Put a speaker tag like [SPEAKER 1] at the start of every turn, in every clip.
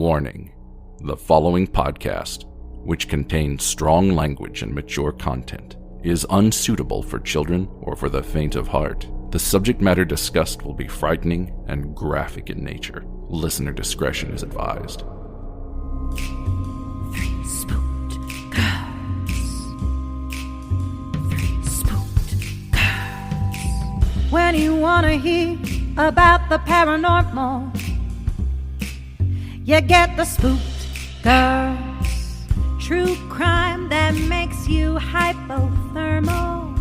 [SPEAKER 1] Warning: the following podcast, which contains strong language and mature content, is unsuitable for children or for the faint of heart. The subject matter discussed will be frightening and graphic in nature. Listener discretion is advised.
[SPEAKER 2] Three spooked girls. Three spooked girls. When you want to hear about the paranormal, you get the spooked girls. True crime that makes you hypothermal.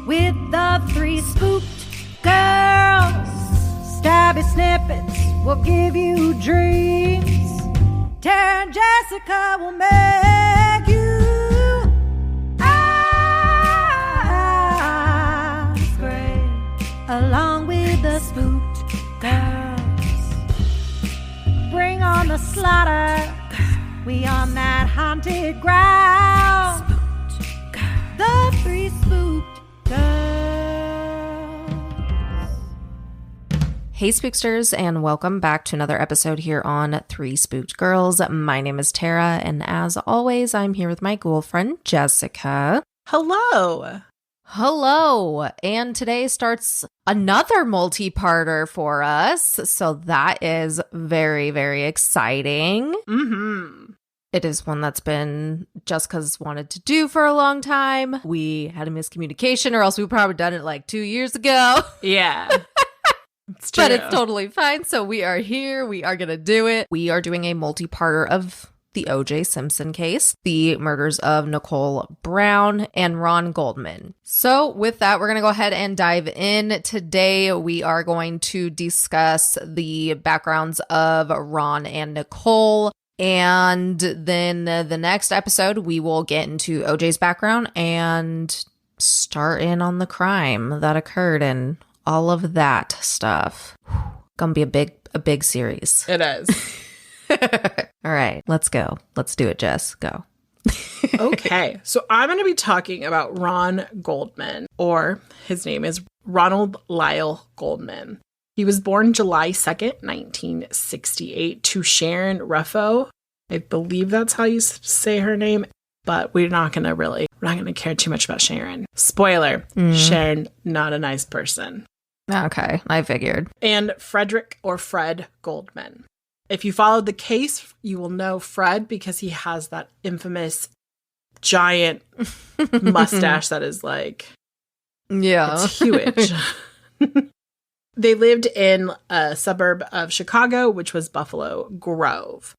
[SPEAKER 2] With the three spooked girls. Stabby snippets will give you dreams. Tara and Jessica will make you eyes gray. Along with the spooked girls. Bring on the slaughter. We on that haunted ground. Spooked girls. The three spooked girls.
[SPEAKER 3] Hey Spooksters, and welcome back to another episode here on Three Spooked Girls. My name is Tara, and as always, I'm here with my girlfriend, Jessica.
[SPEAKER 4] Hello.
[SPEAKER 3] Hello. And today starts another multi-parter for us, so that is very, very exciting.
[SPEAKER 4] Mm-hmm.
[SPEAKER 3] It is one that's been Jessica's wanted to do for a long time. We had a miscommunication, or else we probably done it like 2 years ago.
[SPEAKER 4] Yeah. It's true.
[SPEAKER 3] But it's totally fine. So we are here. We are going to do it. We are doing a multi-parter of the O.J. Simpson case, the murders of Nicole Brown and Ron Goldman. So with that, we're going to go ahead and dive in. Today, we are going to discuss the backgrounds of Ron and Nicole. And then the next episode, we will get into O.J.'s background and start in on the crime that occurred and all of that stuff. Gonna be a big series.
[SPEAKER 4] It is.
[SPEAKER 3] All right, let's go. Let's do it, Jess. Go.
[SPEAKER 4] Okay, so I'm going to be talking about Ron Goldman, or his name is Ronald Lyle Goldman. He was born July 2nd, 1968, to Sharon Ruffo. I believe that's how you say her name, but we're not going to care too much about Sharon. Spoiler, Sharon, not a nice person.
[SPEAKER 3] Okay, I figured.
[SPEAKER 4] And Frederick, or Fred Goldman. If you followed the case, you will know Fred because he has that infamous giant mustache that is like,
[SPEAKER 3] yeah,
[SPEAKER 4] it's huge. They lived in a suburb of Chicago, which was Buffalo Grove.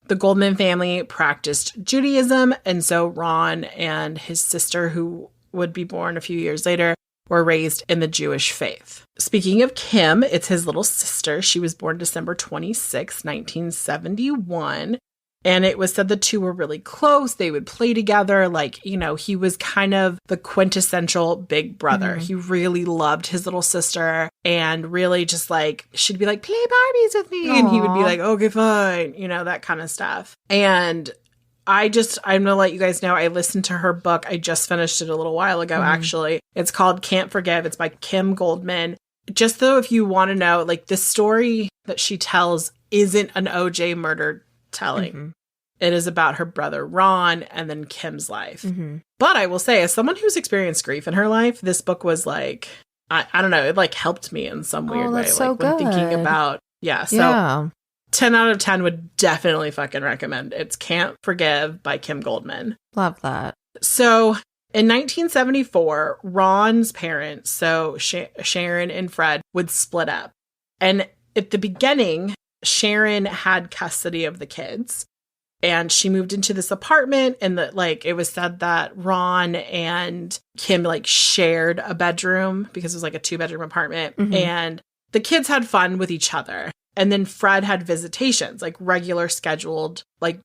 [SPEAKER 4] The Goldman family practiced Judaism, and so Ron and his sister, who would be born a few years later, were raised in the Jewish faith. Speaking of Kim, it's his little sister. She was born December 26, 1971. And it was said the two were really close. They would play together. Like, you know, he was kind of the quintessential big brother. He really loved his little sister and really just like, she'd be like, play Barbies with me. Aww. And he would be like, okay, fine. You know, that kind of stuff. And I'm going to let you guys know, I listened to her book. I just finished it a little while ago, actually. It's called Can't Forgive. It's by Kim Goldman. Just though, if you want to know, like, the story that she tells isn't an OJ murder telling. It is about her brother Ron and then Kim's life. But I will say, as someone who's experienced grief in her life, this book was like, I don't know, it like helped me in some weird way.
[SPEAKER 3] So
[SPEAKER 4] like
[SPEAKER 3] good.
[SPEAKER 4] When thinking about, so 10 out of 10 would definitely fucking recommend. It's Can't Forgive by Kim Goldman.
[SPEAKER 3] Love that.
[SPEAKER 4] So in 1974, Ron's parents, so Sharon and Fred, would split up. And at the beginning, Sharon had custody of the kids. And she moved into this apartment, and it was said that Ron and Kim like shared a bedroom because it was like a 2-bedroom apartment. And the kids had fun with each other. And then Fred had visitations, like regular scheduled, like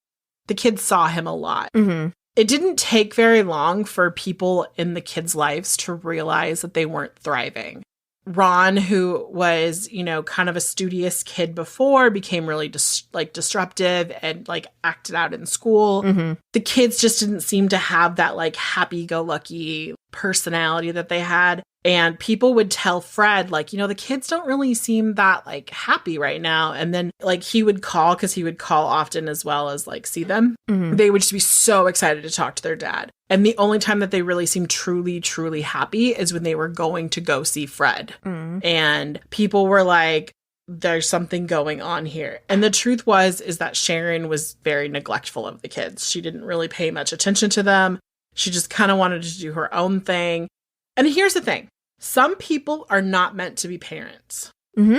[SPEAKER 4] the kids saw him a lot. It didn't take very long for people in the kids' lives to realize that they weren't thriving. Ron, who was, you know, kind of a studious kid before, became really disruptive and like acted out in school. The kids just didn't seem to have that like happy-go-lucky personality that they had. And people would tell Fred, like, the kids don't really seem that like happy right now. And then like he would call, because he would call often as well as like see them.
[SPEAKER 3] Mhm.
[SPEAKER 4] They would just be so excited to talk to their dad. And the only time that they really seemed truly, truly happy is when they were going to go see Fred. And people were like, there's something going on here. And the truth is that Sharon was very neglectful of the kids. She didn't really pay much attention to them. She just kind of wanted to do her own thing. And here's the thing. Some people are not meant to be parents.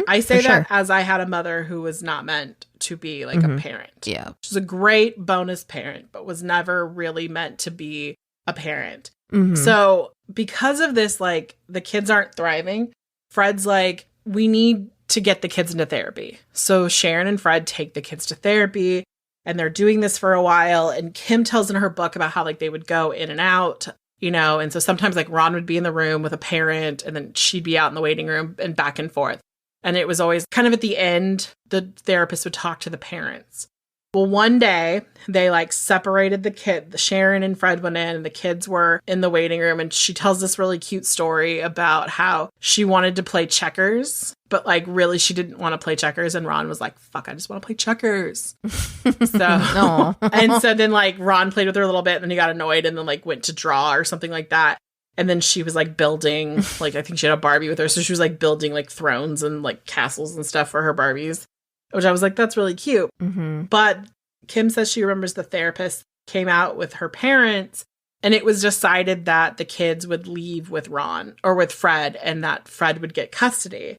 [SPEAKER 4] I say that as I had a mother who was not meant to be like a parent.
[SPEAKER 3] Yeah.
[SPEAKER 4] She was a great bonus parent, but was never really meant to be a parent. So because of this, like the kids aren't thriving, Fred's like, we need to get the kids into therapy. So Sharon and Fred take the kids to therapy, and they're doing this for a while. And Kim tells in her book about how like they would go in and out, and so sometimes like Ron would be in the room with a parent and then she'd be out in the waiting room and back and forth. And it was always kind of at the end, the therapist would talk to the parents. Well, one day they like separated the kid. Sharon and Fred went in and the kids were in the waiting room. And she tells this really cute story about how she wanted to play checkers, but like really she didn't want to play checkers. And Ron was like, fuck, I just want to play checkers. So, and so then like Ron played with her a little bit and then he got annoyed and then like went to draw or something like that. And then she was like building, like I think she had a Barbie with her. So she was like building like thrones and like castles and stuff for her Barbies, which I was like, that's really cute. But Kim says she remembers the therapist came out with her parents and it was decided that the kids would leave with Ron or with Fred and that Fred would get custody.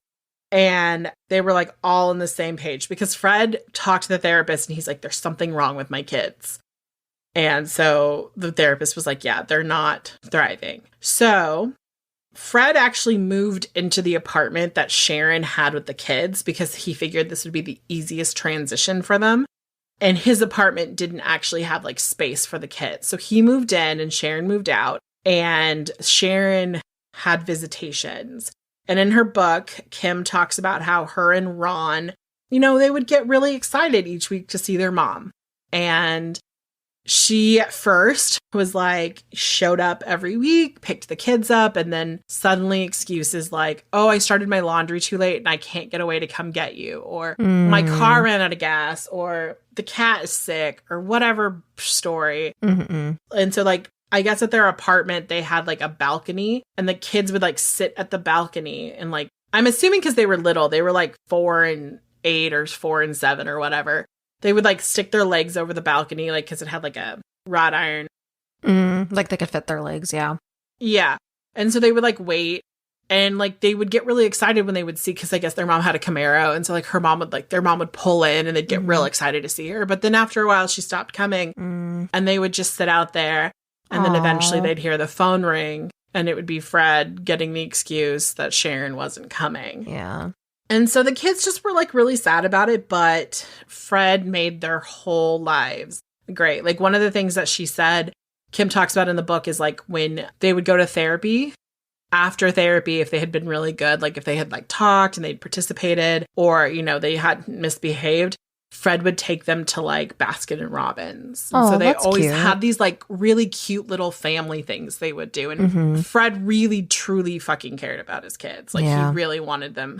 [SPEAKER 4] And they were like all on the same page because Fred talked to the therapist and he's like, there's something wrong with my kids. And so the therapist was like, yeah, they're not thriving. So Fred actually moved into the apartment that Sharon had with the kids because he figured this would be the easiest transition for them. And his apartment didn't actually have like space for the kids. So he moved in and Sharon moved out and Sharon had visitations. And in her book, Kim talks about how her and Ron, they would get really excited each week to see their mom. And she at first was like, showed up every week, picked the kids up, and then suddenly excuses like, oh, I started my laundry too late and I can't get away to come get you. Or my car ran out of gas, or the cat is sick, or whatever story. And so like, I guess at their apartment, they had like a balcony and the kids would like sit at the balcony and like, I'm assuming because they were little, they were like 4 and 8 or 4 and 7 or whatever. They would like stick their legs over the balcony, like, because it had like a wrought iron.
[SPEAKER 3] Like they could fit their legs, yeah.
[SPEAKER 4] Yeah. And so they would like wait and like they would get really excited when they would see, because I guess their mom had a Camaro. And so like their mom would pull in and they'd get real excited to see her. But then after a while, she stopped coming and they would just sit out there. And then eventually they'd hear the phone ring and it would be Fred getting the excuse that Sharon wasn't coming.
[SPEAKER 3] Yeah.
[SPEAKER 4] And so the kids just were like really sad about it, but Fred made their whole lives great. Like one of the things that she said, Kim talks about in the book, is like when they would go to therapy, after therapy, if they had been really good, like if they had like talked and they'd participated or, they hadn't misbehaved, Fred would take them to like Baskin and Robbins. And so they always had these like really cute little family things they would do. And Fred really, truly fucking cared about his kids. Like he really wanted them.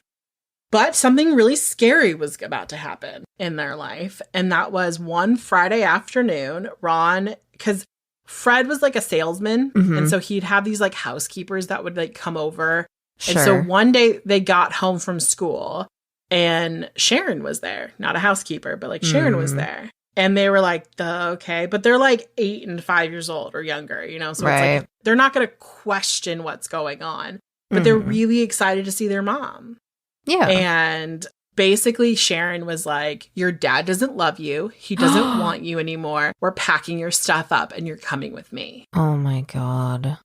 [SPEAKER 4] But something really scary was about to happen in their life. And that was one Friday afternoon, Ron, because Fred was like a salesman. And so he'd have these like housekeepers that would like come over. And so one day they got home from school and Sharon was there. Not a housekeeper, but like Sharon was there. And they were like, okay. But they're like 8 and 5 years old or younger, So it's like they're not going to question what's going on. But they're really excited to see their mom.
[SPEAKER 3] Yeah.
[SPEAKER 4] And basically Sharon was like, your dad doesn't love you. He doesn't want you anymore. We're packing your stuff up and you're coming with me.
[SPEAKER 3] Oh my God.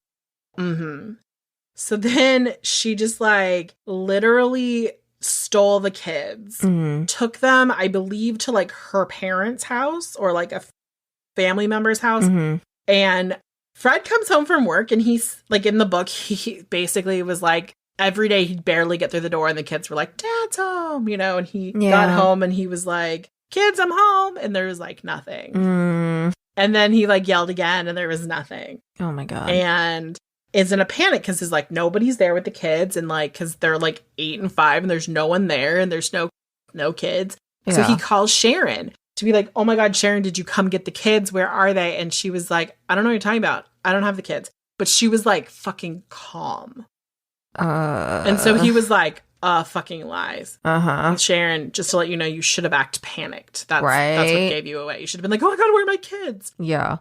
[SPEAKER 4] So then she just like literally stole the kids, took them, I believe, to like her parents' house or like a family member's house. And Fred comes home from work and he's like, in the book, he basically was like, every day he'd barely get through the door and the kids were like, Dad's home, and he got home and he was like, kids, I'm home. And there was like nothing. And then he like yelled again and there was nothing.
[SPEAKER 3] Oh my God.
[SPEAKER 4] And is in a panic because he's like, nobody's there with the kids. And like, because they're like 8 and 5 and there's no one there and there's no kids.
[SPEAKER 3] Yeah.
[SPEAKER 4] So he calls Sharon to be like, oh my God, Sharon, did you come get the kids? Where are they? And she was like, I don't know what you're talking about. I don't have the kids. But she was like fucking calm. And so he was like, fucking lies. And Sharon, just to let you know, you should have acted panicked. That's what gave you away. You should have been like, oh my God, where are my kids?
[SPEAKER 3] Yeah.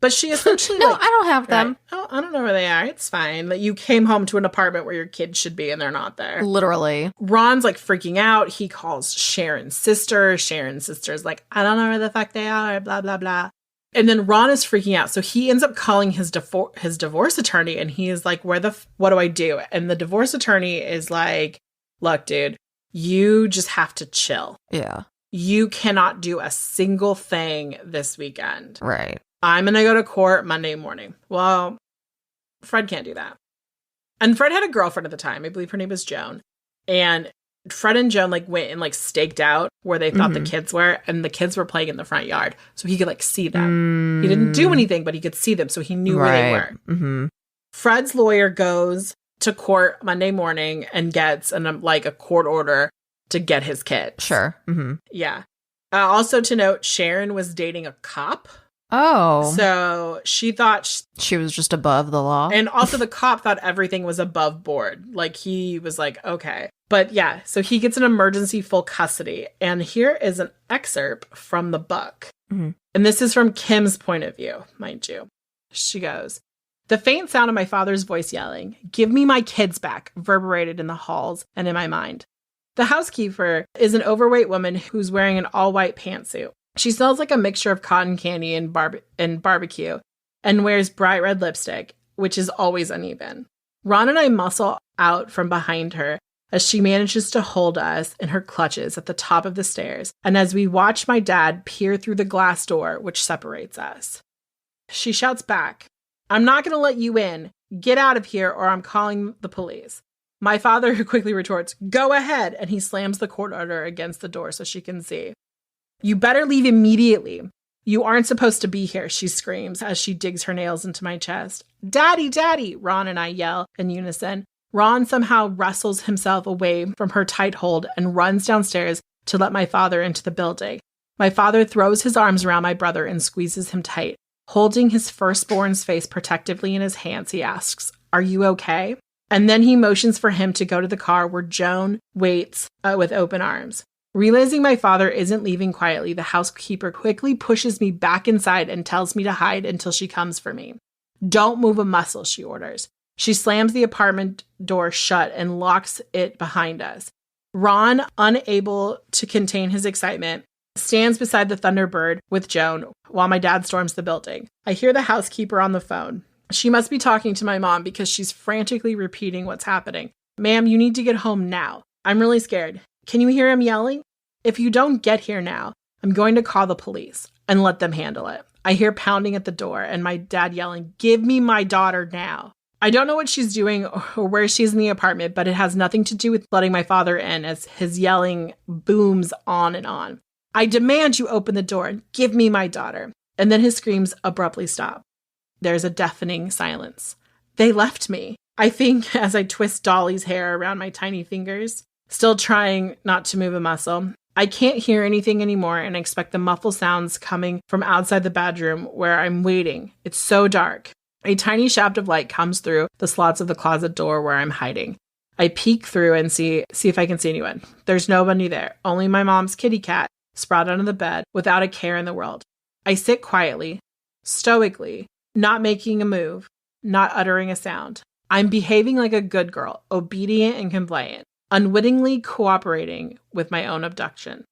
[SPEAKER 4] But she essentially
[SPEAKER 3] no, I don't have them.
[SPEAKER 4] Right, oh, I don't know where they are. It's fine. That you came home to an apartment where your kids should be and they're not there.
[SPEAKER 3] Literally.
[SPEAKER 4] Ron's like freaking out. He calls Sharon's sister. Sharon's sister's like, I don't know where the fuck they are, blah, blah, blah. And then Ron is freaking out. So he ends up calling his divorce attorney and he is like, what do I do? And the divorce attorney is like, look, dude, you just have to chill.
[SPEAKER 3] Yeah.
[SPEAKER 4] You cannot do a single thing this weekend.
[SPEAKER 3] Right.
[SPEAKER 4] I'm going to go to court Monday morning. Well, Fred can't do that. And Fred had a girlfriend at the time. I believe her name was Joan. And Fred and Joan like went and like staked out where they thought the kids were. And the kids were playing in the front yard. So he could like see them. He didn't do anything, but he could see them. So he knew where they were.
[SPEAKER 3] Mm-hmm.
[SPEAKER 4] Fred's lawyer goes to court Monday morning and gets like a court order to get his kids.
[SPEAKER 3] Sure. Mm-hmm.
[SPEAKER 4] Yeah. Also to note, Sharon was dating a cop.
[SPEAKER 3] Oh.
[SPEAKER 4] So she thought
[SPEAKER 3] she was just above the law.
[SPEAKER 4] And also the cop thought everything was above board. Like he was like, okay. But yeah, so he gets an emergency full custody. And here is an excerpt from the book. Mm-hmm. And this is from Kim's point of view, mind you. She goes, the faint sound of my father's voice yelling, give me my kids back, reverberated in the halls and in my mind. The housekeeper is an overweight woman who's wearing an all-white pantsuit. She smells like a mixture of cotton candy and barbecue and wears bright red lipstick, which is always uneven. Ron and I muscle out from behind her as she manages to hold us in her clutches at the top of the stairs, and as we watch my dad peer through the glass door which separates us. She shouts back, I'm not going to let you in. Get out of here or I'm calling the police. My father quickly retorts, go ahead, and he slams the court order against the door so she can see. You better leave immediately. You aren't supposed to be here, she screams as she digs her nails into my chest. Daddy, Daddy, Ron and I yell in unison. Ron somehow wrestles himself away from her tight hold and runs downstairs to let my father into the building. My father throws his arms around my brother and squeezes him tight. Holding his firstborn's face protectively in his hands, he asks, are you okay? And then he motions for him to go to the car where Joan waits with open arms. Realizing my father isn't leaving quietly, the housekeeper quickly pushes me back inside and tells me to hide until she comes for me. Don't move a muscle, she orders. She slams the apartment door shut and locks it behind us. Ron, unable to contain his excitement, stands beside the Thunderbird with Joan while my dad storms the building. I hear the housekeeper on the phone. She must be talking to my mom because she's frantically repeating what's happening. Ma'am, you need to get home now. I'm really scared. Can you hear him yelling? If you don't get here now, I'm going to call the police and let them handle it. I hear pounding at the door and my dad yelling, give me my daughter now. I don't know what she's doing or where she's in the apartment, but it has nothing to do with letting my father in as his yelling booms on and on. I demand you open the door and give me my daughter. And then his screams abruptly stop. There's a deafening silence. They left me, I think, as I twist Dolly's hair around my tiny fingers. Still trying not to move a muscle. I can't hear anything anymore and expect the muffled sounds coming from outside the bedroom where I'm waiting. It's so dark. A tiny shaft of light comes through the slots of the closet door where I'm hiding. I peek through and see if I can see anyone. There's nobody there. Only my mom's kitty cat sprawled under the bed without a care in the world. I sit quietly, stoically, not making a move, not uttering a sound. I'm behaving like a good girl, obedient and compliant. Unwittingly cooperating with my own abduction.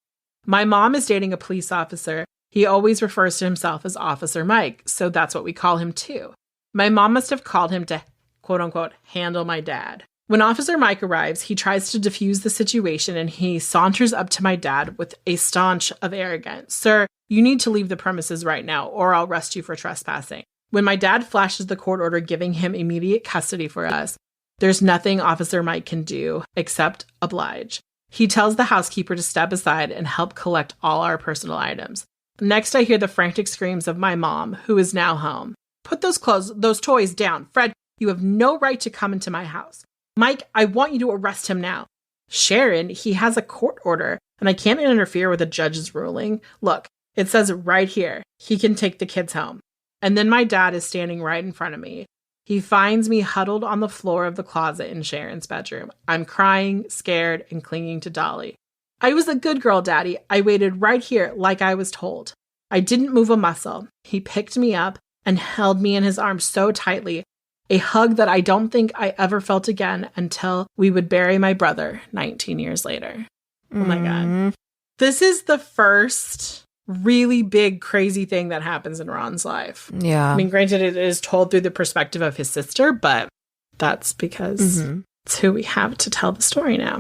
[SPEAKER 4] My mom is dating a police officer. He always refers to himself as Officer Mike, so that's what we call him too. My mom must have called him to, quote unquote, handle my dad. When Officer Mike arrives, he tries to defuse the situation and he saunters up to my dad with a staunch of arrogance. Sir, you need to leave the premises right now or I'll arrest you for trespassing. When my dad flashes the court order giving him immediate custody for us, there's nothing Officer Mike can do except oblige. He tells the housekeeper to step aside and help collect all our personal items. Next, I hear the frantic screams of my mom, who is now home. Put those toys down. Fred, You have no right to come into my house. Mike, I want you to arrest him now. Sharon, he has a court order and I can't interfere with a judge's ruling. Look, it says right here, he can take the kids home. And then my dad is standing right in front of me. He finds me huddled on the floor of the closet in Sharon's bedroom. I'm crying, scared, and clinging to Dolly. I was a good girl, Daddy. I waited right here like I was told. I didn't move a muscle. He picked me up and held me in his arms so tightly, a hug that I don't think I ever felt again until we would bury my brother 19 years later. Oh my God. This is the first really big, crazy thing that happens in Ron's life.
[SPEAKER 3] Yeah.
[SPEAKER 4] I mean, granted, it is told through the perspective of his sister, but that's because it's who we have to tell the story now.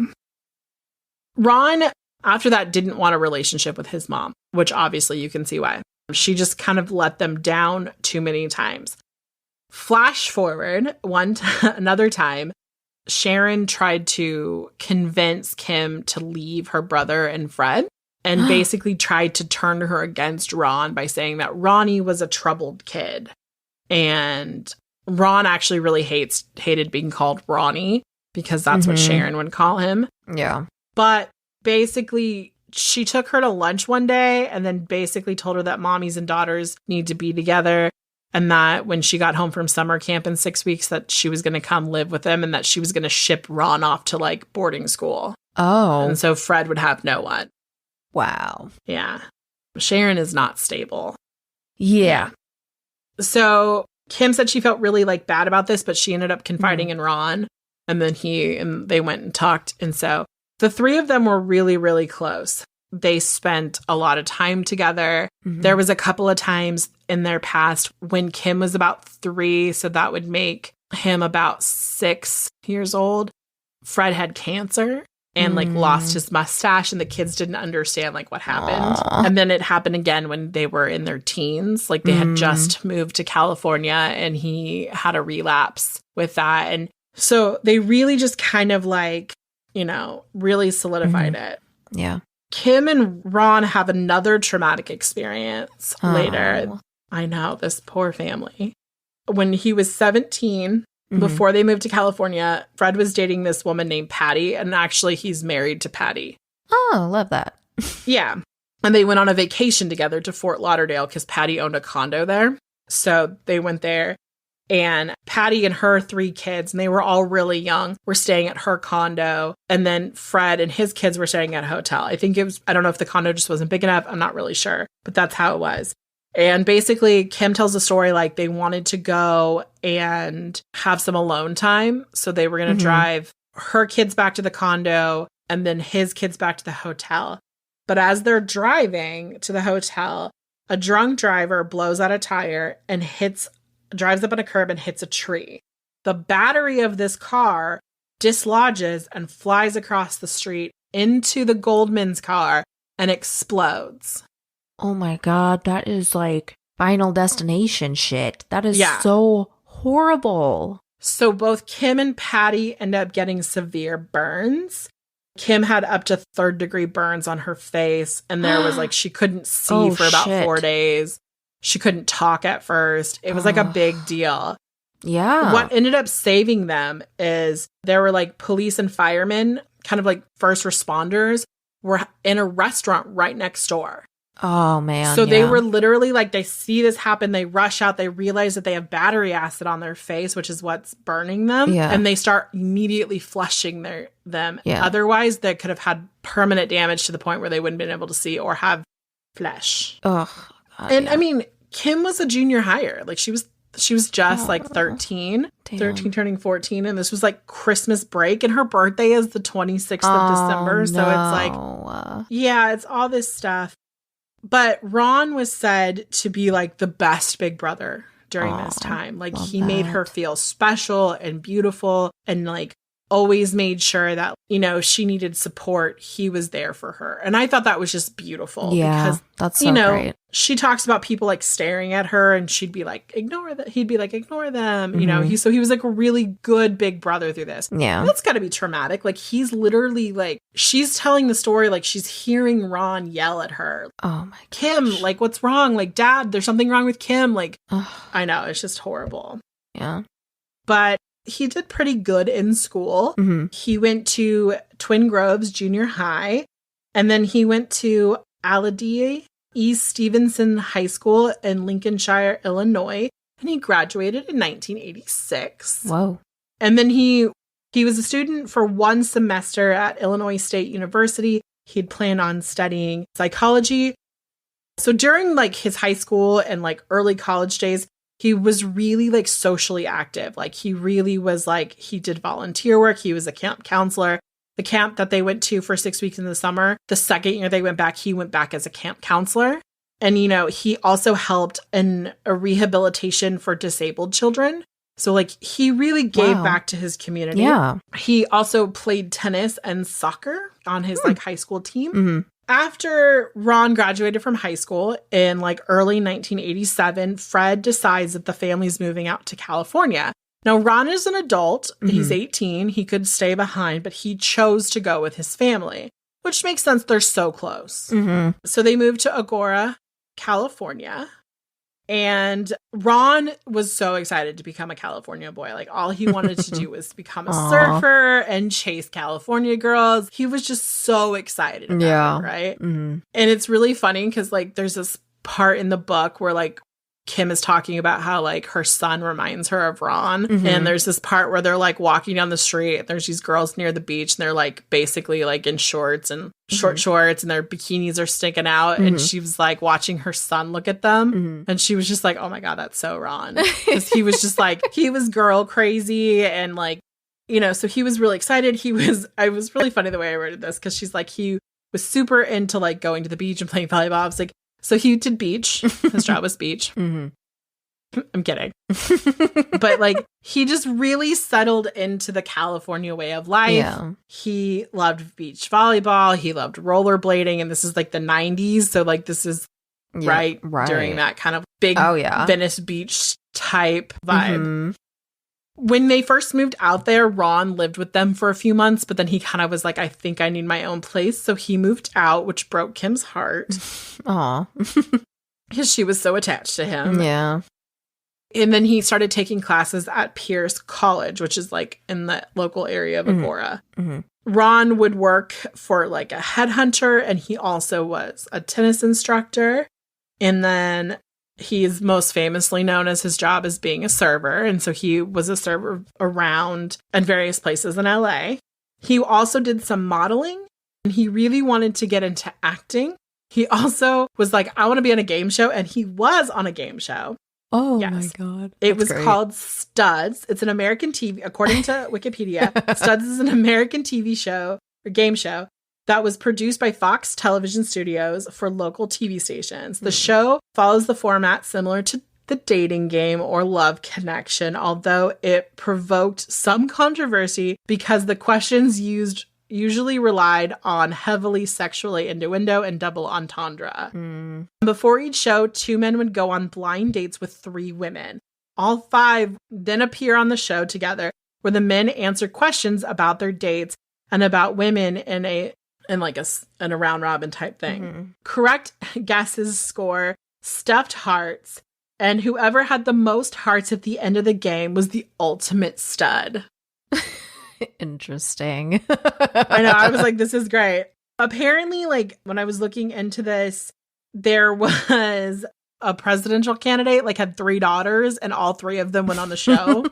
[SPEAKER 4] Ron, after that, didn't want a relationship with his mom, which obviously you can see why. She just kind of let them down too many times. Flash forward another time, Sharon tried to convince Kim to leave her brother and Fred and basically tried to turn her against Ron by saying that Ronnie was a troubled kid. And Ron actually really hated being called Ronnie because that's what Sharon would call him.
[SPEAKER 3] Yeah.
[SPEAKER 4] But basically, she took her to lunch one day and then basically told her that mommies and daughters need to be together. And that when she got home from summer camp in 6 weeks, that she was going to come live with them and that she was going to ship Ron off to like boarding school.
[SPEAKER 3] Oh.
[SPEAKER 4] And so Fred would have no one.
[SPEAKER 3] Wow.
[SPEAKER 4] Yeah. Sharon is not stable.
[SPEAKER 3] Yeah.
[SPEAKER 4] So Kim said she felt really like bad about this, but she ended up confiding in Ron. And then they went and talked. And so the three of them were really, really close. They spent a lot of time together. There was a couple of times in their past when Kim was about 3, so that would make him about 6 years old. Fred had cancer and like lost his mustache, and the kids didn't understand like what happened. And then it happened again when they were in their teens. Like they had just moved to California and he had a relapse with that. And so they really just kind of like, really solidified it.
[SPEAKER 3] Yeah.
[SPEAKER 4] Kim and Ron have another traumatic experience later. I know, this poor family. When he was 17, before they moved to California, Fred was dating this woman named Patty, and actually he's married to Patty.
[SPEAKER 3] Oh, love that.
[SPEAKER 4] Yeah. And they went on a vacation together to Fort Lauderdale because Patty owned a condo there. So they went there. And Patty and her 3 kids, and they were all really young, were staying at her condo. And then Fred and his kids were staying at a hotel. I don't know if the condo just wasn't big enough. I'm not really sure, but that's how it was. And basically, Kim tells the story like they wanted to go and have some alone time. So they were going to drive her kids back to the condo and then his kids back to the hotel. But as they're driving to the hotel, a drunk driver blows out a tire and drives up on a curb and hits a tree. The battery of this car dislodges and flies across the street into the Goldman's car and explodes.
[SPEAKER 3] Oh my God, that is like Final Destination shit. That is so horrible.
[SPEAKER 4] So both Kim and Patty end up getting severe burns. Kim had up to 3rd-degree burns on her face, and there was like she couldn't see for about 4 days. She couldn't talk at first. It was like a big deal.
[SPEAKER 3] Yeah.
[SPEAKER 4] What ended up saving them is there were like police and firemen, kind of like first responders, were in a restaurant right next door.
[SPEAKER 3] Oh, man.
[SPEAKER 4] So they were literally like, they see this happen. They rush out. They realize that they have battery acid on their face, which is what's burning them.
[SPEAKER 3] Yeah.
[SPEAKER 4] And they start immediately flushing them.
[SPEAKER 3] Yeah.
[SPEAKER 4] Otherwise, they could have had permanent damage to the point where they wouldn't have been able to see or have flesh.
[SPEAKER 3] Ugh.
[SPEAKER 4] And I mean, Kim was a junior higher. Like she was just like 13 turning 14. And this was like Christmas break. And her birthday is the 26th of December. So it's like, yeah, it's all this stuff. But Ron was said to be like the best big brother during this time. Like he made her feel special and beautiful and like always made sure that, she needed support. He was there for her. And I thought that was just beautiful.
[SPEAKER 3] Yeah,
[SPEAKER 4] because,
[SPEAKER 3] that's so great.
[SPEAKER 4] She talks about people like staring at her and she'd be like, ignore that. He'd be like, ignore them. So he was like a really good big brother through this.
[SPEAKER 3] Yeah.
[SPEAKER 4] And that's got to be traumatic. Like he's literally like, she's telling the story like she's hearing Ron yell at her.
[SPEAKER 3] Oh my gosh.
[SPEAKER 4] Kim, like what's wrong? Like Dad, there's something wrong with Kim. Like, I know, it's just horrible.
[SPEAKER 3] Yeah.
[SPEAKER 4] but he did pretty good in school. He went to Twin Groves Junior High, and then he went to Aladea East Stevenson High School in Lincolnshire, Illinois, and he graduated in 1986.
[SPEAKER 3] Whoa.
[SPEAKER 4] And then he was a student for one semester at Illinois State University. He'd planned on studying psychology. So during like his high school and like early college days, he was really like socially active. Like he really was like, he did volunteer work. He was a camp counselor. The camp that they went to for 6 weeks in the summer, the second year they went back, he went back as a camp counselor. And, you know, he also helped in a rehabilitation for disabled children. So like he really gave back to his community.
[SPEAKER 3] Yeah.
[SPEAKER 4] He also played tennis and soccer on his like high school team. After Ron graduated from high school in like early 1987, Fred decides that the family's moving out to California. Now, Ron is an adult. He's 18. He could stay behind, but he chose to go with his family, which makes sense. They're so close. So they moved to Agoura, California. And Ron was so excited to become a California boy. Like all he wanted to do was become a surfer and chase California girls. He was just so excited about it, right? And it's really funny because like there's this part in the book where like Kim is talking about how like her son reminds her of Ron. And there's this part where they're like walking down the street. There's these girls near the beach and they're like basically like in shorts and short shorts and their bikinis are sticking out. And she was like watching her son look at them. And she was just like, oh my God, that's so Ron. Because he was just like, he was girl crazy and like, you know, so he was really excited. I was really funny the way I worded this because she's like, he was super into like going to the beach and playing volleyball. I was like, so he did beach. His job was beach. I'm kidding. But like he just really settled into the California way of life. Yeah. He loved beach volleyball. He loved rollerblading. And this is like the 90s. So like this is right during that kind of big Venice Beach type vibe. When they first moved out there, Ron lived with them for a few months, but then he kind of was like, I think I need my own place. So he moved out, which broke Kim's heart.
[SPEAKER 3] Aw.
[SPEAKER 4] Because she was so attached to him.
[SPEAKER 3] Yeah.
[SPEAKER 4] And then he started taking classes at Pierce College, which is like in the local area of Agoura. Ron would work for like a headhunter, and he also was a tennis instructor. And then he is most famously known as his job as being a server. And so he was a server around in various places in LA. He also did some modeling and he really wanted to get into acting. He also was like, I want to be on a game show. And he was on a game show.
[SPEAKER 3] Oh my God.
[SPEAKER 4] It was called Studs. It's an American TV, according to Wikipedia. Studs is an American TV show or game show that was produced by Fox Television Studios for local TV stations. The show follows the format similar to The Dating Game or Love Connection, although it provoked some controversy because the questions used usually relied on heavily sexually innuendo and double entendre. Before each show, 2 men would go on blind dates with 3 women. All 5 then appear on the show together, where the men answer questions about their dates and about women in a round robin type thing. Correct guesses score stuffed hearts, and whoever had the most hearts at the end of the game was the ultimate stud.
[SPEAKER 3] Interesting.
[SPEAKER 4] I know. I was like, this is great. Apparently, like when I was looking into this, there was a presidential candidate, like had 3 daughters, and all 3 of them went on the show.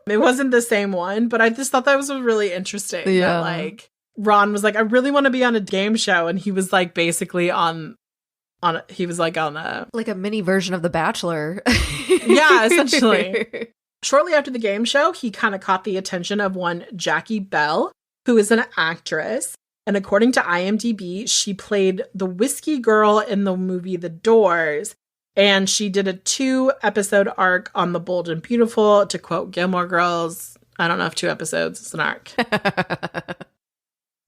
[SPEAKER 4] It wasn't the same one, but I just thought that was really interesting.
[SPEAKER 3] Yeah.
[SPEAKER 4] That, like, Ron was like, I really want to be on a game show. And he was like basically he was like on a...
[SPEAKER 3] Like a mini version of The Bachelor.
[SPEAKER 4] Yeah, essentially. Shortly after the game show, he kind of caught the attention of one Jackie Bell, who is an actress. And according to IMDb, she played the whiskey girl in the movie The Doors. And she did a 2-episode arc on The Bold and Beautiful. To quote Gilmore Girls, I don't know if 2 episodes is an arc.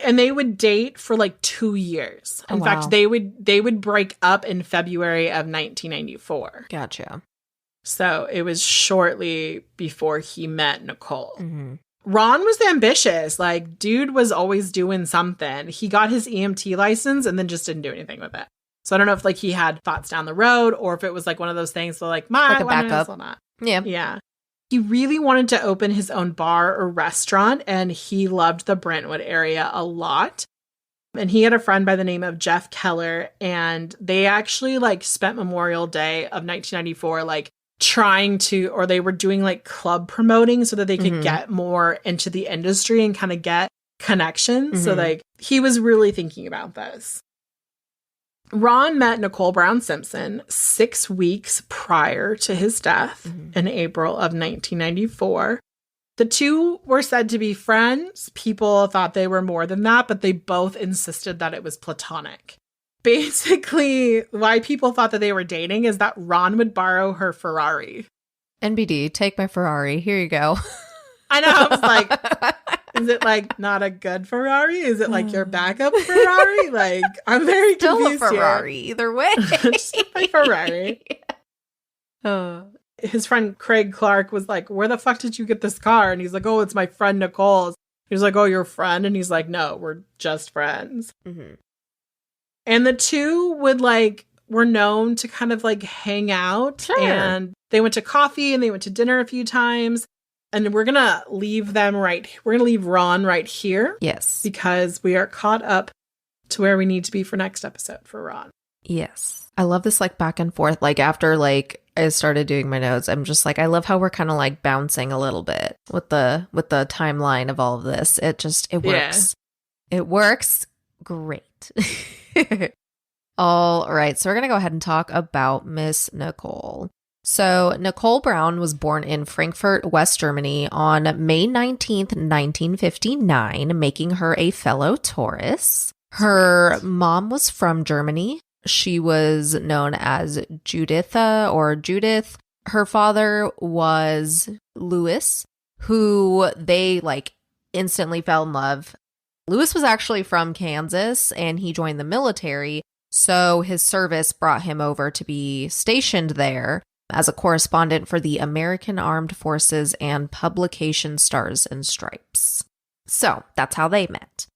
[SPEAKER 4] And they would date for like 2 years. In fact, they would break up in February of 1994.
[SPEAKER 3] Gotcha.
[SPEAKER 4] So it was shortly before he met Nicole. Ron was ambitious. Like, dude was always doing something. He got his EMT license and then just didn't do anything with it. So I don't know if like he had thoughts down the road or if it was like one of those things. So like,
[SPEAKER 3] like a backup.
[SPEAKER 4] not.
[SPEAKER 3] Yeah.
[SPEAKER 4] Yeah. He really wanted to open his own bar or restaurant, and he loved the Brentwood area a lot. And he had a friend by the name of Jeff Keller, and they actually like spent Memorial Day of 1994 like trying to, or they were doing like club promoting so that they could get more into the industry and kind of get connections. So like he was really thinking about this. Ron met Nicole Brown Simpson 6 weeks prior to his death in April of 1994. The two were said to be friends. People thought they were more than that, but they both insisted that it was platonic. Basically, why people thought that they were dating is that Ron would borrow her Ferrari.
[SPEAKER 3] NBD, take my Ferrari. Here you go.
[SPEAKER 4] I know. I was like, is it like not a good Ferrari? Is it like your backup Ferrari? Like, I'm very
[SPEAKER 3] Still
[SPEAKER 4] confused
[SPEAKER 3] a Ferrari,
[SPEAKER 4] here.
[SPEAKER 3] either way.
[SPEAKER 4] Just my Ferrari.
[SPEAKER 3] Oh.
[SPEAKER 4] His friend Craig Clark was like, where the fuck did you get this car? And he's like, oh, it's my friend Nicole's. He was like, oh, your friend? And he's like, no, we're just friends. And the two were known to kind of like hang out.
[SPEAKER 3] Sure.
[SPEAKER 4] And they went to coffee and they went to dinner a few times. And we're going to leave we're going to leave Ron right here.
[SPEAKER 3] Yes.
[SPEAKER 4] Because we are caught up to where we need to be for next episode for Ron.
[SPEAKER 3] Yes. I love this like back and forth. Like after like I started doing my notes, I'm just like, I love how we're kind of like bouncing a little bit with the timeline of all of this. It works. Yeah. It works great. All right. So we're going to go ahead and talk about Miss Nicole. So Nicole Brown was born in Frankfurt, West Germany on May 19th, 1959, making her a fellow Taurus. Her mom was from Germany. She was known as Juditha or Judith. Her father was Louis, who they like instantly fell in love. Louis was actually from Kansas and he joined the military. So his service brought him over to be stationed there as a correspondent for the American Armed Forces and publication Stars and Stripes. So that's how they met.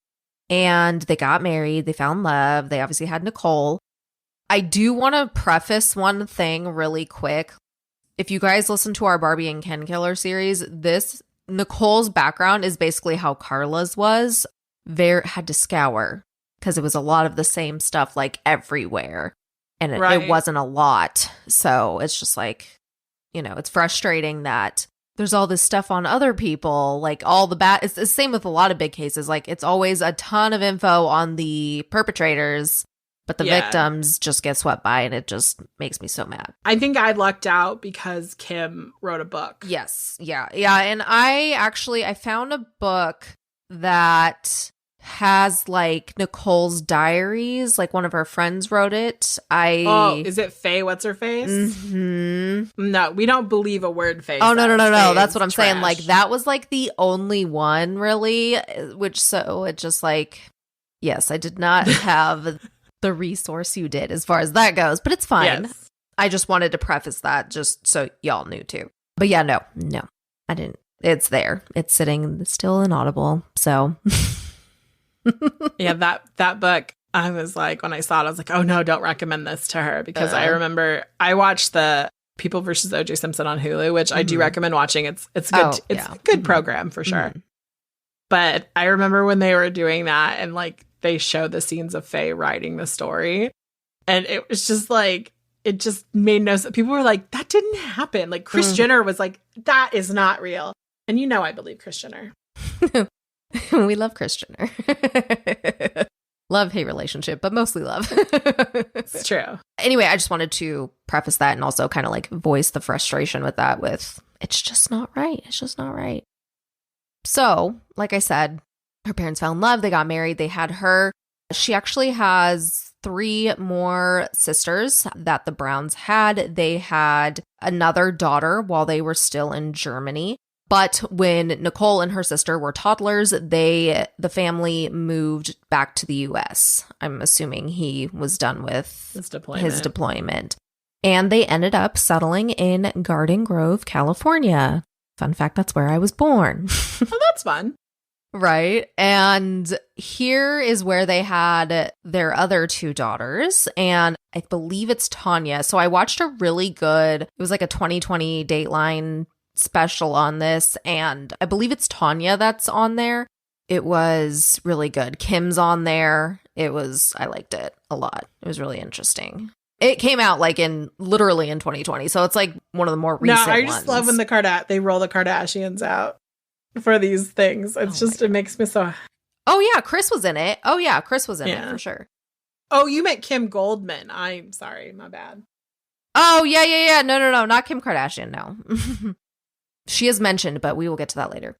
[SPEAKER 3] And they got married. They fell in love. They obviously had Nicole. I do want to preface one thing really quick. If you guys listen to our Barbie and Ken Killer series, Nicole's background is basically how Carla's was. Had to scour because it was a lot of the same stuff like everywhere. And it wasn't a lot. So it's just like, it's frustrating that there's all this stuff on other people, like all the bad. It's the same with a lot of big cases. Like it's always a ton of info on the perpetrators, but the victims just get swept by, and it just makes me so mad.
[SPEAKER 4] I think I lucked out because Kim wrote a book.
[SPEAKER 3] Yes. Yeah. And I found a book that has like Nicole's diaries, like one of her friends wrote it.
[SPEAKER 4] Is it Faye? What's her face? No, we don't believe a word Faye.
[SPEAKER 3] Oh, no. That's what I'm saying. Like that was like the only one really, so it just like, yes, I did not have the resource you did as far as that goes, but it's fine. Yes. I just wanted to preface that just so y'all knew too. But yeah, no, I didn't. It's there. It's sitting still in Audible. So
[SPEAKER 4] yeah, that book, I was like, when I saw it, I was like, oh no, don't recommend this to her, because I remember I watched the People versus O.J. Simpson on Hulu, which I do recommend watching. It's good. It's a good program for sure. But I remember when they were doing that and like they showed the scenes of Faye writing the story, and it was just like, it just made no sense. People were like, that didn't happen. Like Kris Jenner was like, that is not real. And I believe Kris Jenner.
[SPEAKER 3] We love Kris Jenner. Love-hate relationship, but mostly love.
[SPEAKER 4] It's true.
[SPEAKER 3] Anyway, I just wanted to preface that and also kind of like voice the frustration with that it's just not right. It's just not right. So, like I said, her parents fell in love. They got married. They had her. She actually has 3 more sisters that the Browns had. They had another daughter while they were still in Germany. But when Nicole and her sister were toddlers, the family moved back to the U.S. I'm assuming he was done with his deployment. And they ended up settling in Garden Grove, California. Fun fact, that's where I was born.
[SPEAKER 4] Oh, that's fun.
[SPEAKER 3] Right. And here is where they had their other 2 daughters. And I believe it's Tanya. So I watched a really good, it was like a 2020 Dateline special on this, and I believe it's Tanya that's on there. It was really good. Kim's on there. I liked it a lot. It was really interesting. It came out like literally in 2020, so it's like one of the more recent ones.
[SPEAKER 4] No, I just love when they roll the Kardashians out for these things. It makes me so...
[SPEAKER 3] Oh yeah, Chris was in it. For sure.
[SPEAKER 4] Oh, you meant Kim Goldman. I'm sorry, my bad.
[SPEAKER 3] Oh, yeah. No, not Kim Kardashian, no. She is mentioned, but we will get to that later.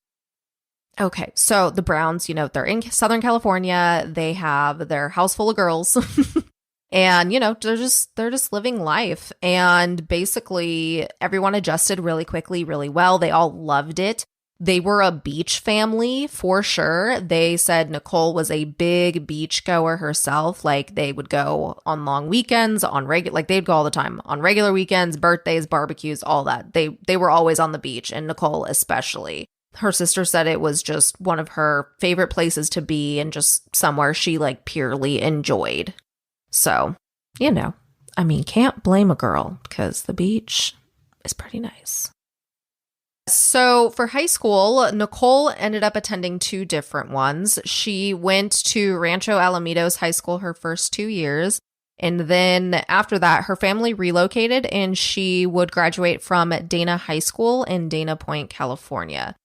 [SPEAKER 3] Okay, so the Browns, they're in Southern California. They have their house full of girls. And, they're just living life. And basically, everyone adjusted really quickly, really well. They all loved it. They were a beach family for sure. They said Nicole was a big beach goer herself. Like, they would go on long weekends, they'd go all the time on regular weekends, birthdays, barbecues, all that. They were always on the beach, and Nicole especially. Her sister said it was just one of her favorite places to be and just somewhere she purely enjoyed. So, can't blame a girl because the beach is pretty nice. So for high school, Nicole ended up attending 2 different ones. She went to Rancho Alamitos High School her first 2 years. And then after that, her family relocated and she would graduate from Dana High School in Dana Point, California.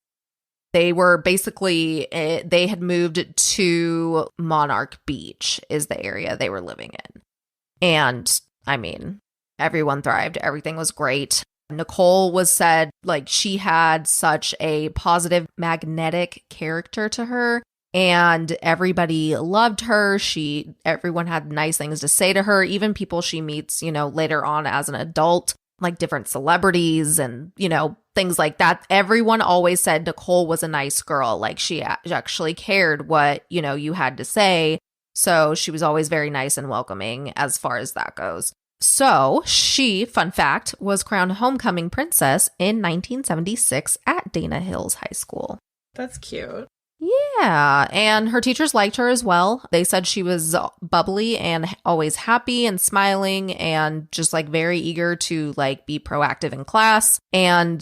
[SPEAKER 3] They were they had moved to Monarch Beach is the area they were living in. And everyone thrived. Everything was great. Nicole was said she had such a positive, magnetic character to her, and everybody loved her. Everyone had nice things to say to her, even people she meets, later on as an adult, like different celebrities and, things like that. Everyone always said Nicole was a nice girl. She actually cared what, you had to say. So she was always very nice and welcoming as far as that goes. So she, fun fact, was crowned homecoming princess in 1976 at Dana Hills High School.
[SPEAKER 4] That's cute.
[SPEAKER 3] Yeah, and her teachers liked her as well. They said she was bubbly and always happy and smiling and just very eager to be proactive in class. And,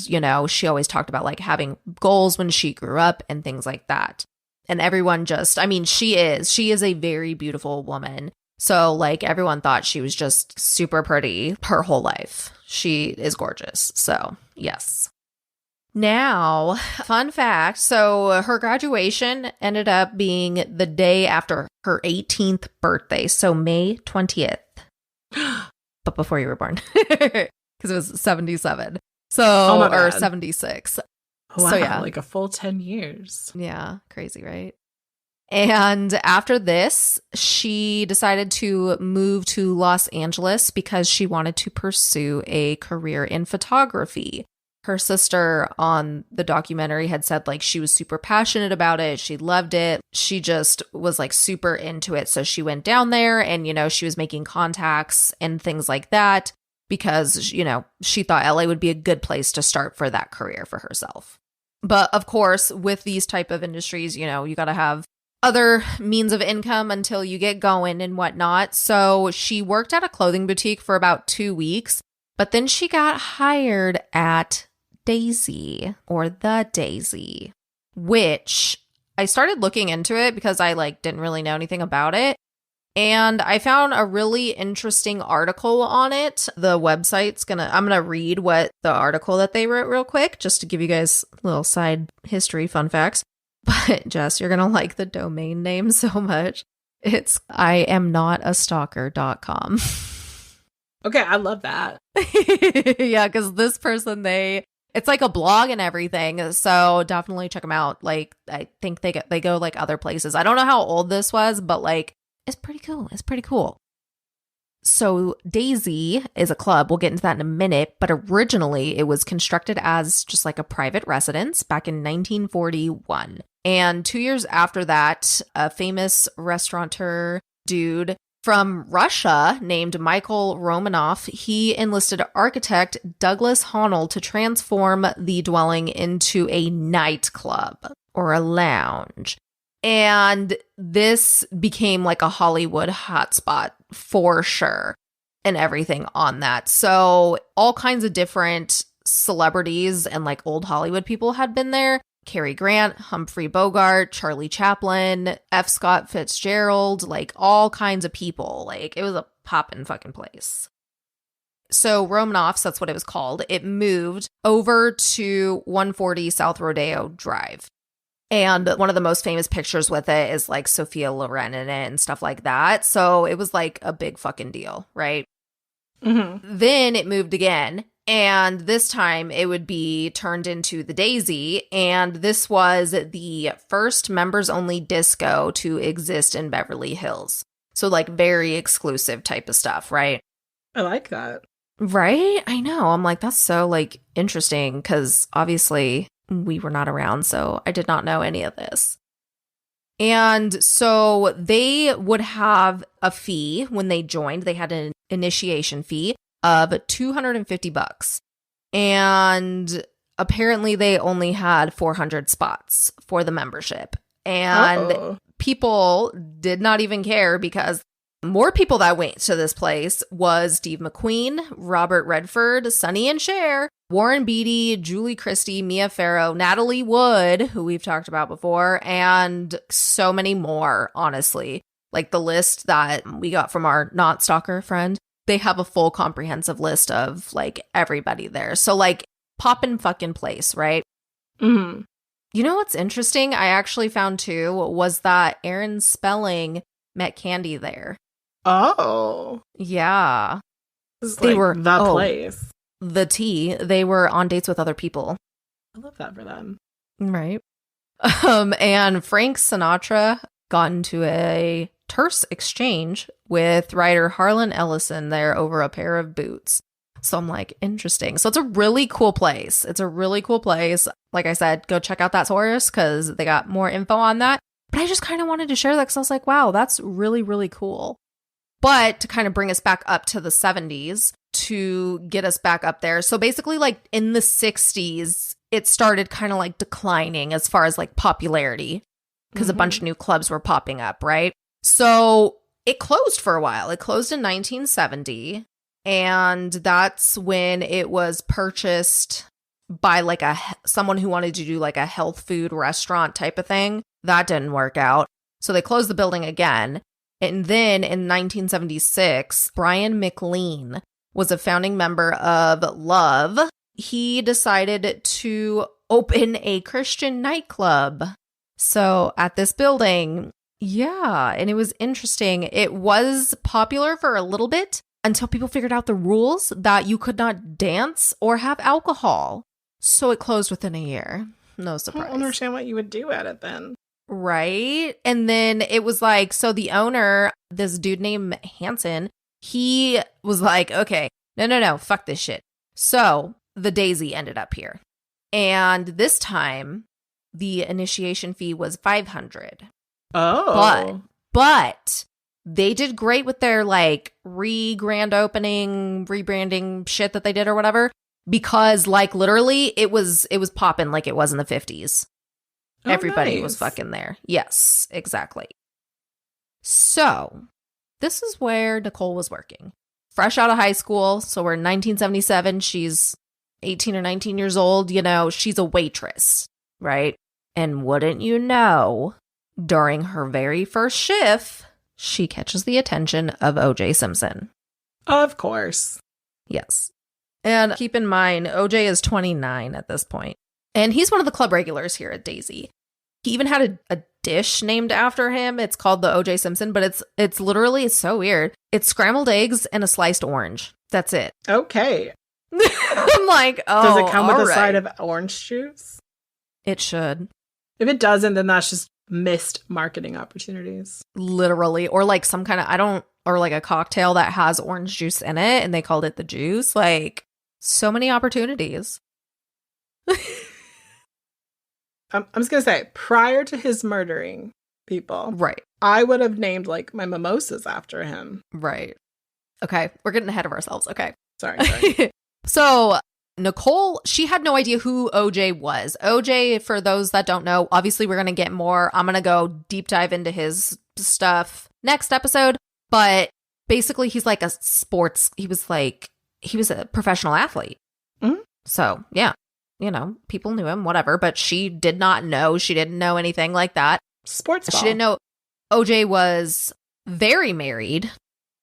[SPEAKER 3] she always talked about having goals when she grew up and things like that. And everyone she is a very beautiful woman. So everyone thought she was just super pretty her whole life. She is gorgeous. So yes. Now, fun fact. So her graduation ended up being the day after her 18th birthday. So May 20th. But before you were born. Because it was 77. So, or 76.
[SPEAKER 4] Wow,
[SPEAKER 3] so yeah.
[SPEAKER 4] A full 10 years.
[SPEAKER 3] Yeah. Crazy, right? And after this, she decided to move to Los Angeles because she wanted to pursue a career in photography. Her sister on the documentary had said she was super passionate about it. She loved it. She just was super into it. So she went down there and, she was making contacts and things like that because, she thought LA would be a good place to start for that career for herself. But of course, with these type of industries, you got to have other means of income until you get going and whatnot. So she worked at a clothing boutique for about 2 weeks, but then she got hired at Daisy, or the Daisy, which I started looking into it because I didn't really know anything about it. And I found a really interesting article on it. The website's I'm gonna read what the article that they wrote real quick, just to give you guys a little side history fun facts. But Jess, you're gonna like the domain name so much. It's IamNotAstalker.com.
[SPEAKER 4] Okay, I love that.
[SPEAKER 3] Yeah, because this person, it's a blog and everything. So definitely check them out. I think they go other places. I don't know how old this was, but it's pretty cool. It's pretty cool. So Daisy is a club. We'll get into that in a minute. But originally it was constructed as just a private residence back in 1941. And 2 years after that, a famous restaurateur dude from Russia named Michael Romanoff, he enlisted architect Douglas Honnold to transform the dwelling into a nightclub or a lounge. And this became a Hollywood hotspot for sure and everything on that. So all kinds of different celebrities and like old Hollywood people had been there. Cary Grant, Humphrey Bogart, Charlie Chaplin, F. Scott Fitzgerald, like all kinds of people. Like it was a poppin' fucking place. So Romanoff's, that's what it was called. It moved over to 140 South Rodeo Drive. And one of the most famous pictures with it is like Sophia Loren in it and stuff like that. So it was like a big fucking deal, right?
[SPEAKER 4] Mm-hmm.
[SPEAKER 3] Then it moved again. And this time it would be turned into the Daisy. And this was the first members only disco to exist in Beverly Hills. So like very exclusive type of stuff, right?
[SPEAKER 4] I like that.
[SPEAKER 3] Right? I know. I'm like, that's so like interesting because obviously we were not around. So I did not know any of this. And so they would have a fee when they joined. They had an initiation fee of $250. And apparently they only had 400 spots for the membership. And people did not even care because more people that went to this place was Steve McQueen, Robert Redford, Sonny and Cher, Warren Beatty, Julie Christie, Mia Farrow, Natalie Wood, who we've talked about before, and so many more, honestly. Like the list that we got from our not stalker friend, they have a full comprehensive list of like everybody there. So like poppin' fucking place, right?
[SPEAKER 4] Mm-hmm.
[SPEAKER 3] You know what's interesting? I actually found too was that Aaron Spelling met Candy there.
[SPEAKER 4] Oh.
[SPEAKER 3] Yeah.
[SPEAKER 4] They were the place.
[SPEAKER 3] The tea. They were on dates with other people.
[SPEAKER 4] I love that for them.
[SPEAKER 3] Right. And Frank Sinatra got into a terse exchange with writer Harlan Ellison there over a pair of boots. So I'm like, interesting. So it's a really cool place. It's a really cool place. Like I said, go check out that source because they got more info on that. But I just kind of wanted to share that because I was like, wow, that's really, really cool. But to kind of bring us back up to the 70s, to get us back up there. So basically, like in the 60s, it started kind of like declining as far as like popularity because a bunch of new clubs were popping up, right? So it closed for a while. It closed in 1970. And that's when it was purchased by like someone who wanted to do like a health food restaurant type of thing. That didn't work out. So they closed the building again. And then in 1976, Brian McLean was a founding member of Love. He decided to open a Christian nightclub. So at this building, yeah, and it was interesting. It was popular for a little bit until people figured out the rules that you could not dance or have alcohol. So it closed within a year. No surprise.
[SPEAKER 4] I don't understand what you would do at it then.
[SPEAKER 3] Right. And then it was like, so the owner, this dude named Hanson, he was like, okay, no, fuck this shit. So the Daisy ended up here. And this time, the initiation fee was $500.
[SPEAKER 4] Oh.
[SPEAKER 3] But they did great with their like grand opening, rebranding shit that they did or whatever. Because like literally it was popping like it was in the 50s.
[SPEAKER 4] Oh,
[SPEAKER 3] Everybody
[SPEAKER 4] nice.
[SPEAKER 3] was fucking there. Yes, exactly. So this is where Nicole was working. Fresh out of high school. So we're in 1977. She's 18 or 19 years old. You know, she's a waitress, right? And wouldn't you know, during her very first shift, she catches the attention of O.J. Simpson.
[SPEAKER 4] Of course.
[SPEAKER 3] Yes. And keep in mind, O.J. is 29 at this point. And he's one of the club regulars here at Daisy. He even had a dish named after him. It's called the O.J. Simpson, but it's literally, it's so weird. It's scrambled eggs and a sliced orange. That's it.
[SPEAKER 4] Okay.
[SPEAKER 3] I'm like, oh,
[SPEAKER 4] does it come with
[SPEAKER 3] all
[SPEAKER 4] a
[SPEAKER 3] right.
[SPEAKER 4] side of orange juice?
[SPEAKER 3] It should.
[SPEAKER 4] If it doesn't, then that's just missed marketing opportunities.
[SPEAKER 3] Literally. Or like some kind of, or like a cocktail that has orange juice in it and they called it the juice. Like, so many opportunities.
[SPEAKER 4] I'm just going to say, prior to his murdering people,
[SPEAKER 3] Right.
[SPEAKER 4] I would have named like my mimosas after him.
[SPEAKER 3] Right. Okay. We're getting ahead of ourselves. Okay.
[SPEAKER 4] Sorry.
[SPEAKER 3] So Nicole, she had no idea who OJ was. OJ, for those that don't know, obviously we're going to get more. I'm going to go deep dive into his stuff next episode. But basically, he's like he was a professional athlete.
[SPEAKER 4] Mm-hmm.
[SPEAKER 3] So, yeah, people knew him, whatever, but she did not know. She didn't know anything like that.
[SPEAKER 4] Sports ball.
[SPEAKER 3] She didn't know OJ was very married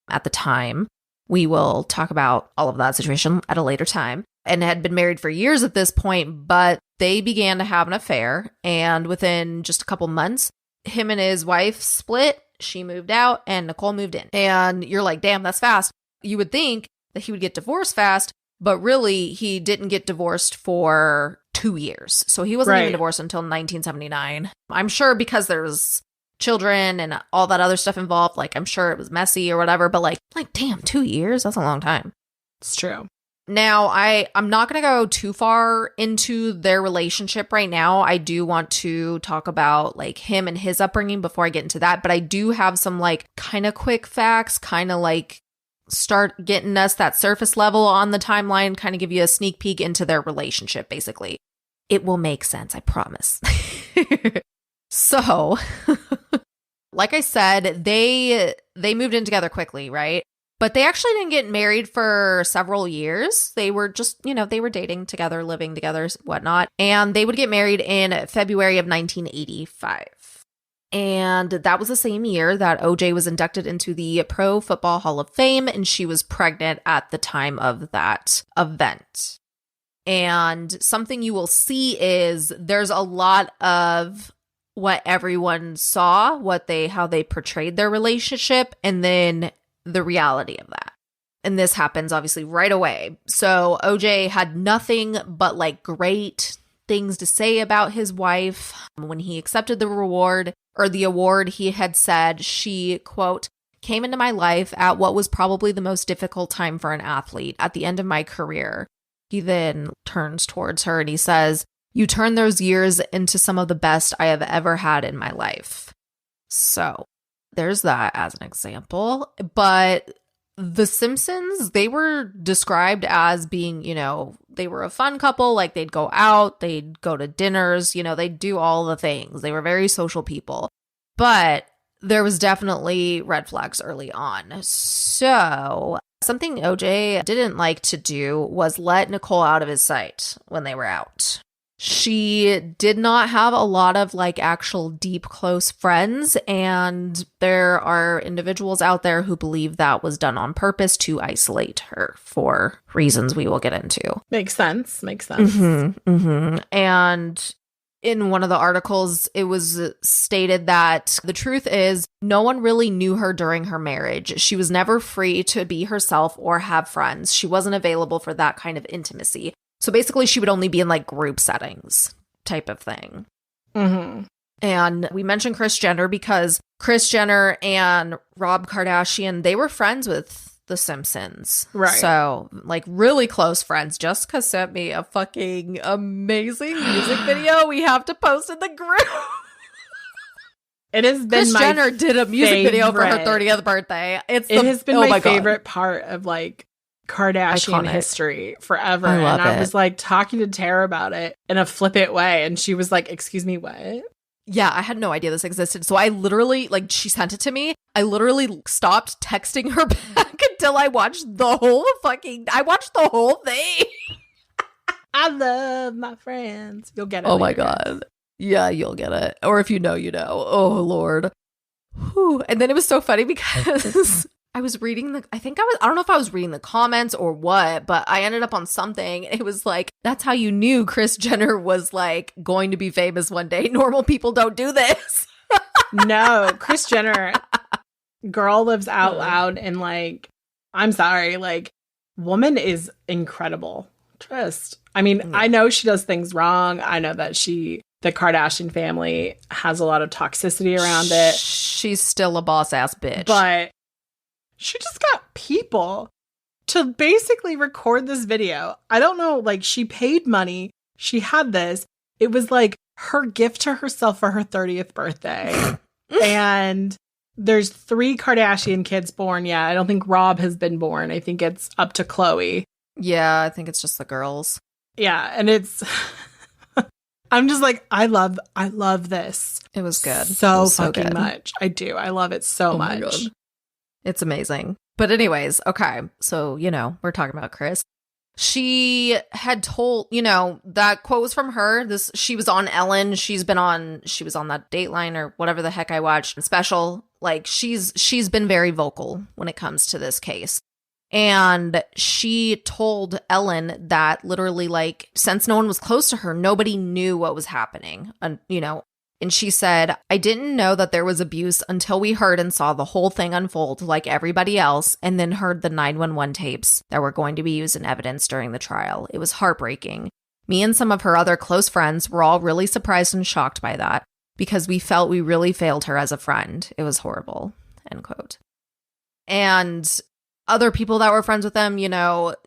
[SPEAKER 3] at the time. We will talk about all of that situation at a later time, and had been married for years at this point, but they began to have an affair. And within just a couple months, him and his wife split. She moved out and Nicole moved in. And you're like, damn, that's fast. You would think that he would get divorced fast, but really he didn't get divorced for 2 years. So he wasn't even divorced until 1979. I'm sure because there's children and all that other stuff involved, like I'm sure it was messy or whatever, but like damn, 2 years? That's a long time.
[SPEAKER 4] It's true.
[SPEAKER 3] Now, I'm not going to go too far into their relationship right now. I do want to talk about like him and his upbringing before I get into that, but I do have some like kind of quick facts, kind of like start getting us that surface level on the timeline, kind of give you a sneak peek into their relationship, basically. It will make sense, I promise. So, like I said, they moved in together quickly, right? But they actually didn't get married for several years. They were just, they were dating together, living together, whatnot. And they would get married in February of 1985. And that was the same year that OJ was inducted into the Pro Football Hall of Fame, and she was pregnant at the time of that event. And something you will see is there's a lot of what everyone saw, how they portrayed their relationship, and then the reality of that. And this happens obviously right away. So OJ had nothing but like great things to say about his wife. When he accepted the award, he had said she, quote, came into my life at what was probably the most difficult time for an athlete at the end of my career. He then turns towards her and he says, you turned those years into some of the best I have ever had in my life. So there's that as an example. But the Simpsons, they were described as being, they were a fun couple. Like they'd go out, they'd go to dinners, they'd do all the things. They were very social people. But there was definitely red flags early on. So something OJ didn't like to do was let Nicole out of his sight when they were out. She did not have a lot of like actual deep, close friends. And there are individuals out there who believe that was done on purpose to isolate her for reasons we will get into.
[SPEAKER 4] Makes sense.
[SPEAKER 3] And in one of the articles, it was stated that the truth is no one really knew her during her marriage. She was never free to be herself or have friends. She wasn't available for that kind of intimacy. So basically, she would only be in like group settings type of thing.
[SPEAKER 4] Mm-hmm.
[SPEAKER 3] And we mentioned Kris Jenner because Kris Jenner and Rob Kardashian, they were friends with the Simpsons.
[SPEAKER 4] Right.
[SPEAKER 3] So like really close friends. Jessica sent me a fucking amazing music video we have to post in the group.
[SPEAKER 4] It has been
[SPEAKER 3] Kris Jenner did a music video for her 30th birthday. It has been my favorite
[SPEAKER 4] part of like Kardashian history forever.
[SPEAKER 3] I
[SPEAKER 4] was like talking to Tara about it in a flippant way. And she was like, excuse me, what?
[SPEAKER 3] Yeah, I had no idea this existed. So I literally, she sent it to me. I literally stopped texting her back until I watched the whole thing.
[SPEAKER 4] I love my friends. You'll get it.
[SPEAKER 3] Oh my God. Yeah, you'll get it. Or if you know, you know. Oh, Lord. Whew. And then it was so funny because I was reading I don't know if I was reading the comments or what, but I ended up on something. It was like, that's how you knew Kris Jenner was like going to be famous one day. Normal people don't do this.
[SPEAKER 4] No, Kris Jenner, girl lives out loud, and like, I'm sorry, like, woman is incredible. I know she does things wrong. I know that the Kardashian family has a lot of toxicity around it.
[SPEAKER 3] She's still a boss ass bitch.
[SPEAKER 4] But she just got people to basically record this video. I don't know, like, she paid money. She had this. It was like her gift to herself for her 30th birthday. And there's 3 Kardashian kids born. Yeah, I don't think Rob has been born. I think it's up to Khloe.
[SPEAKER 3] Yeah, I think it's just the girls.
[SPEAKER 4] Yeah, and it's I'm just like, I love this.
[SPEAKER 3] It was good.
[SPEAKER 4] So fucking much. I do. I love it so much.
[SPEAKER 3] It's amazing. But anyways, okay. So, we're talking about Kris. She had told, that quote was from her. She was on Ellen. She was on that Dateline or whatever the heck I watched special. Like she's been very vocal when it comes to this case. And she told Ellen that literally, like, since no one was close to her, nobody knew what was happening. And she said, I didn't know that there was abuse until we heard and saw the whole thing unfold like everybody else, and then heard the 911 tapes that were going to be used in evidence during the trial. It was heartbreaking. Me and some of her other close friends were all really surprised and shocked by that because we felt we really failed her as a friend. It was horrible, end quote. And other people that were friends with them,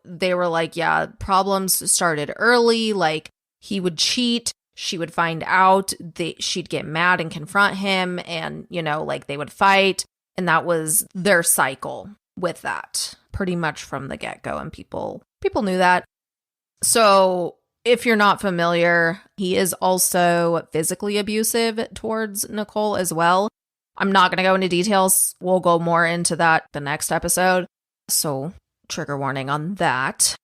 [SPEAKER 3] they were like, yeah, problems started early. Like, he would cheat. She would find out. She'd get mad and confront him. And, like, they would fight. And that was their cycle with that pretty much from the get-go. And people knew that. So if you're not familiar, he is also physically abusive towards Nicole as well. I'm not going to go into details. We'll go more into that the next episode. So, trigger warning on that.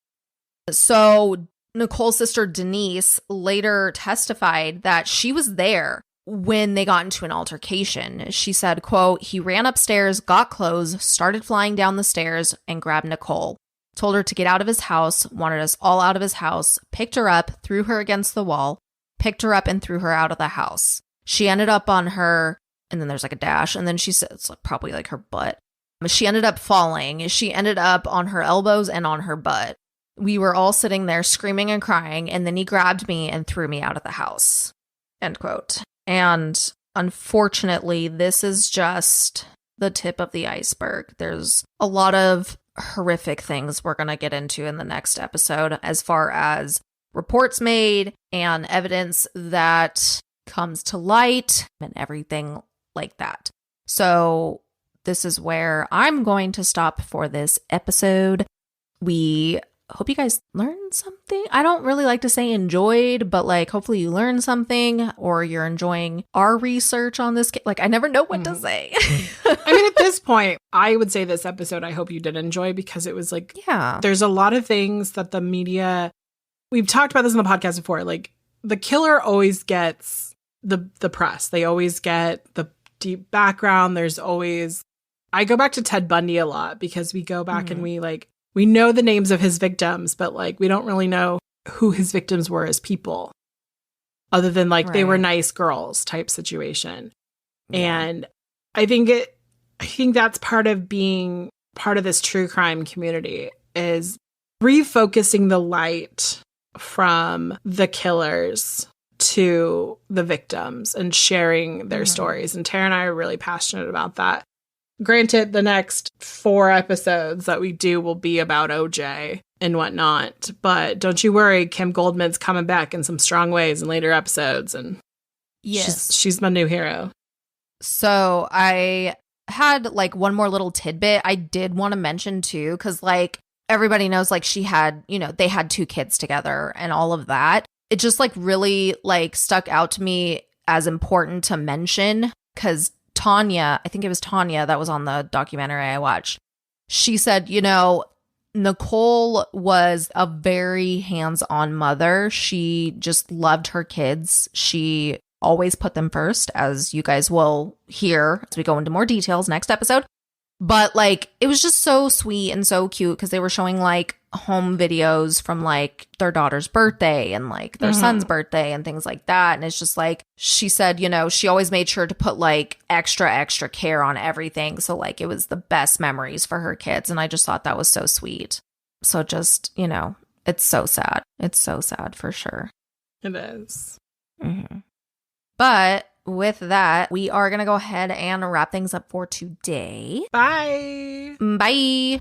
[SPEAKER 3] So, Nicole's sister Denise later testified that she was there when they got into an altercation. She said, quote, he ran upstairs, got clothes, started flying down the stairs, and grabbed Nicole. Told her to get out of his house, wanted us all out of his house, picked her up, threw her against the wall, picked her up and threw her out of the house. She ended up on her, and then there's like a dash, and then she said it's probably like her butt. She ended up falling. She ended up on her elbows and on her butt. We were all sitting there screaming and crying, and then he grabbed me and threw me out of the house. End quote. And unfortunately, this is just the tip of the iceberg. There's a lot of horrific things we're going to get into in the next episode as far as reports made and evidence that comes to light and everything like that. So this is where I'm going to stop for this episode. We hope you guys learned something. I don't really like to say enjoyed, but like hopefully you learned something or you're enjoying our research on this. Like I never know what to say.
[SPEAKER 4] I mean, at this point, I would say this episode I hope you did enjoy because it was like, there's a lot of things that the media, we've talked about this on the podcast before, like the killer always gets the press. They always get the deep background. There's always, I go back to Ted Bundy a lot because we go back and we know the names of his victims, but like we don't really know who his victims were as people other than like they were nice girls type situation. Yeah. And I think that's part of being part of this true crime community is refocusing the light from the killers to the victims and sharing their stories. And Tara and I are really passionate about that. Granted, the next 4 episodes that we do will be about OJ and whatnot, but don't you worry, Kim Goldman's coming back in some strong ways in later episodes, and she's my new hero.
[SPEAKER 3] So I had like one more little tidbit I did want to mention too, because like everybody knows like she had, they had 2 kids together and all of that. It just like really like stuck out to me as important to mention because Tanya, I think it was Tanya that was on the documentary I watched. She said, Nicole was a very hands-on mother. She just loved her kids. She always put them first, as you guys will hear as we go into more details next episode. But like, it was just so sweet and so cute because they were showing like home videos from like their daughter's birthday and like their son's birthday and things like that. And it's just like, she said, she always made sure to put like extra care on everything. So like, it was the best memories for her kids. And I just thought that was so sweet. So just, it's so sad. It's so sad for sure.
[SPEAKER 4] It is.
[SPEAKER 3] But with that, we are going to go ahead and wrap things up for today.
[SPEAKER 4] Bye.
[SPEAKER 3] Bye.